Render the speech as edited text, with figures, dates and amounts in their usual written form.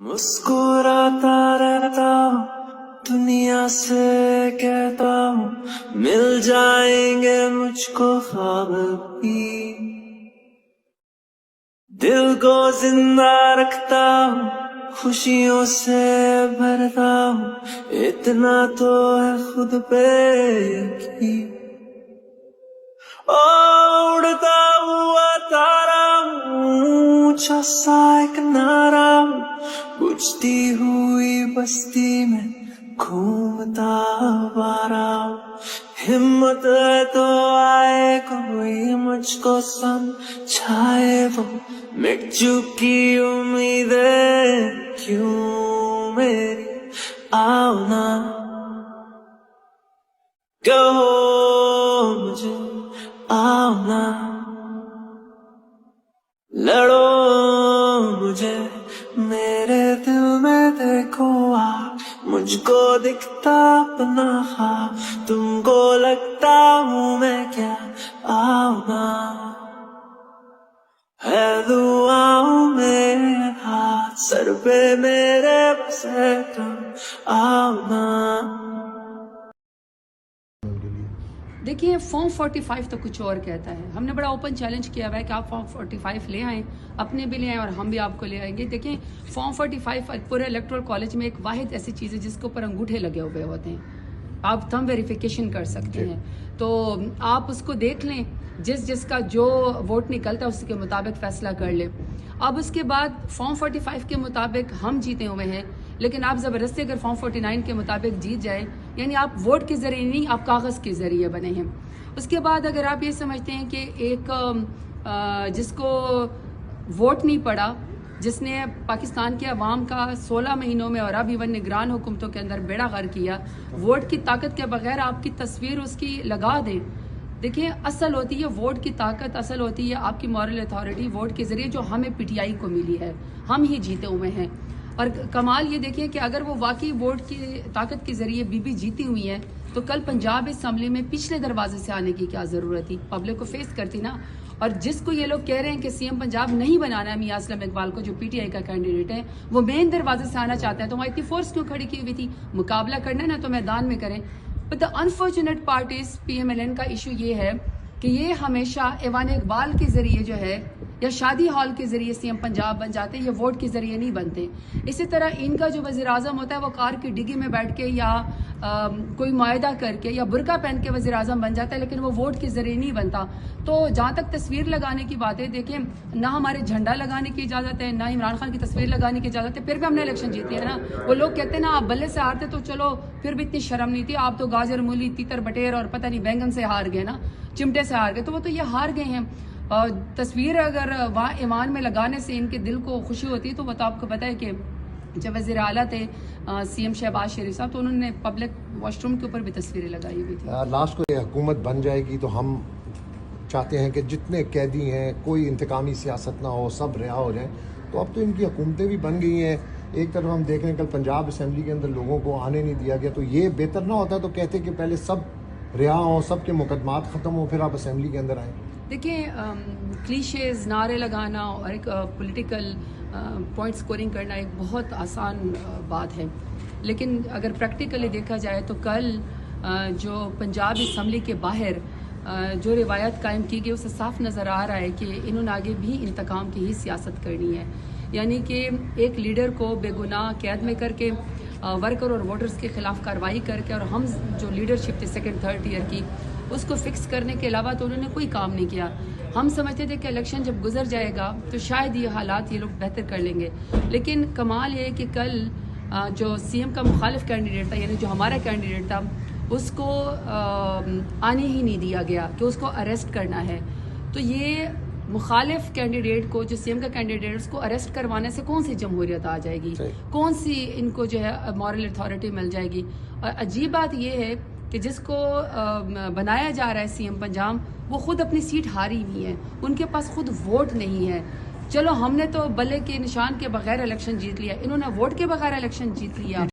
مسکراتا رہتا ہوں دنیا سے کہتا ہوں مل جائیں گے مجھ کو خواب بھی، دل کو زندہ رکھتا ہوں خوشیوں سے بھرتا ہوں، اتنا تو ہے خود پہ یقین۔ اڑتا ہوا تارا ہوں اونچا سا ایک نعرہ ہوں، بجھتی ہوئی بستی میں گھومتا آوارہ ہوں، ہمت ہے تو آئے کوئی مجھ کو سمجھائے، وہ مٹ چکی امیدیں کیوں میری، آؤ نا کہو مجھے، آؤ نا لڑو مجھے، میرے دل میں دیکھو آگ، مجھ کو دکھتا اپنا خواب، تم کو لگتا ہوں میں کیا، آؤ نا ہے دعاؤں میں ہاتھ سر پہ میرے بس ہے تم، آؤ نا۔ دیکھیے فارم 45 تو کچھ اور کہتا ہے، ہم نے بڑا اوپن چیلنج کیا ہوا ہے کہ آپ فارم 45 لے آئیں، اپنے بھی لے آئیں اور ہم بھی آپ کو لے آئیں گے۔ دیکھیں فارم 45 پورے الیکٹورل کالج میں ایک واحد ایسی چیز ہے جس کے اوپر انگوٹھے لگے ہوئے ہوتے ہیں، آپ تھم ویریفیکیشن کر سکتے ہیں، تو آپ اس کو دیکھ لیں، جس کا جو ووٹ نکلتا ہے اس کے مطابق فیصلہ کر لیں۔ اب اس کے بعد فارم 45 کے مطابق ہم جیتے ہوئے ہیں، لیکن آپ زبردستی اگر فارم 49 کے مطابق جیت جائیں، یعنی آپ ووٹ کے ذریعے نہیں، آپ کاغذ کے ذریعے بنے ہیں۔ اس کے بعد اگر آپ یہ سمجھتے ہیں کہ ایک جس کو ووٹ نہیں پڑا، جس نے پاکستان کے عوام کا 16 مہینوں میں اور اب ایون نگران حکومتوں کے اندر بیڑا غرق کیا، ووٹ کی طاقت کے بغیر آپ کی تصویر اس کی لگا دیں۔ دیکھیں اصل ہوتی ہے ووٹ کی طاقت، اصل ہوتی ہے آپ کی مورل اتھارٹی ووٹ کے ذریعے، جو ہمیں پی ٹی آئی کو ملی ہے، ہم ہی جیتے ہوئے ہیں۔ اور کمال یہ دیکھیں کہ اگر وہ واقعی ووٹ کی طاقت کے ذریعے بی جیتی ہوئی ہیں تو کل پنجاب اسمبلی میں پچھلے دروازے سے آنے کی کیا ضرورت تھی، پبلک کو فیس کرتی نا۔ اور جس کو یہ لوگ کہہ رہے ہیں کہ سی ایم پنجاب نہیں بنانا ہے میاں اسلم اقبال کو، جو پی ٹی آئی کا کینڈیڈیٹ ہے، وہ مین دروازے سے آنا چاہتا ہے، تو وہاں اتنی فورس کیوں کھڑی کی ہوئی تھی؟ مقابلہ کرنا ہے نا تو میدان میں کریں۔ But the unfortunate part is P M L N کا ایشو یہ ہے کہ یہ ہمیشہ ایوان اقبال کے ذریعے جو ہے یا شادی ہال کے ذریعے سی ایم پنجاب بن جاتے ہیں، یہ ووٹ کے ذریعے نہیں بنتے۔ اسی طرح ان کا جو وزیر اعظم ہوتا ہے وہ کار کی ڈگی میں بیٹھ کے یا کوئی معاہدہ کر کے یا برقع پہن کے وزیر اعظم بن جاتا ہے، لیکن وہ ووٹ کے ذریعے نہیں بنتا۔ تو جہاں تک تصویر لگانے کی بات ہے، دیکھیں نہ ہمارے جھنڈا لگانے کی اجازت ہے، نہ عمران خان کی تصویر لگانے کی اجازت ہے، پھر بھی ہم نے الیکشن جیتی ہے نا۔ وہ لوگ کہتے ہیں نا آپ بلے سے ہارتے تو چلو پھر بھی اتنی شرم نہیں تھی، آپ تو گاجر مولی تیتر بٹیر اور پتہ نہیں بینگن سے ہار گئے نا، چمٹے سے ہار گئے، تو وہ تو یہ ہار گئے ہیں۔ تصویر اگر وہاں ایوان میں لگانے سے ان کے دل کو خوشی ہوتی ہے تو وہ تو آپ کو پتہ ہے کہ جب وزیر اعلیٰ تھے سی ایم شہباز شریف صاحب، تو انہوں نے پبلک واش روم کے اوپر بھی تصویریں لگائی ہوئی تھی۔ لاسٹ کو یہ حکومت بن جائے گی تو ہم چاہتے ہیں کہ جتنے قیدی ہیں کوئی انتقامی سیاست نہ ہو، سب رہا ہو جائیں۔ تو اب تو ان کی حکومتیں بھی بن گئی ہیں، ایک طرف ہم دیکھ رہے ہیں کل پنجاب اسمبلی کے اندر لوگوں کو آنے نہیں دیا گیا، تو یہ بہتر نہ ہوتا تو کہتے کہ پہلے سب رہا ہوں، سب کے مقدمات ختم ہوں، پھر آپ اسمبلی کے اندر آئیں۔ دیکھیں کلیشیز نعرے لگانا اور ایک پولیٹیکل پوائنٹ سکورنگ کرنا ایک بہت آسان بات ہے، لیکن اگر پریکٹیکلی دیکھا جائے تو کل جو پنجاب اسمبلی کے باہر جو روایت قائم کی گئی، اسے صاف نظر آ رہا ہے کہ انہوں نے آگے بھی انتقام کی ہی سیاست کرنی ہے، یعنی کہ ایک لیڈر کو بے گناہ قید میں کر کے ورکر اور ووٹرز کے خلاف کارروائی کر کے، اور ہم جو لیڈرشپ تھی سیکنڈ تھرڈ ایئر کی، اس کو فکس کرنے کے علاوہ تو انہوں نے کوئی کام نہیں کیا۔ ہم سمجھتے تھے کہ الیکشن جب گزر جائے گا تو شاید یہ حالات یہ لوگ بہتر کر لیں گے، لیکن کمال یہ ہے کہ کل جو سی ایم کا مخالف کینڈیڈیٹ تھا، یعنی جو ہمارا کینڈیڈیٹ تھا، اس کو آنے ہی نہیں دیا گیا کہ اس کو اریسٹ کرنا ہے۔ تو یہ مخالف کینڈیڈیٹ کو، جو سی ایم کا کینڈیڈیٹ، اس کو اریسٹ کروانے سے کون سی جمہوریت آ جائے گی، کون سی ان کو جو ہے مورل اتھارٹی مل جائے گی؟ اور عجیب بات یہ ہے کہ جس کو بنایا جا رہا ہے سی ایم پنجاب، وہ خود اپنی سیٹ ہاری ہوئی ہیں، ان کے پاس خود ووٹ نہیں ہے۔ چلو ہم نے تو بلے کے نشان کے بغیر الیکشن جیت لیا، انہوں نے ووٹ کے بغیر الیکشن جیت لیا۔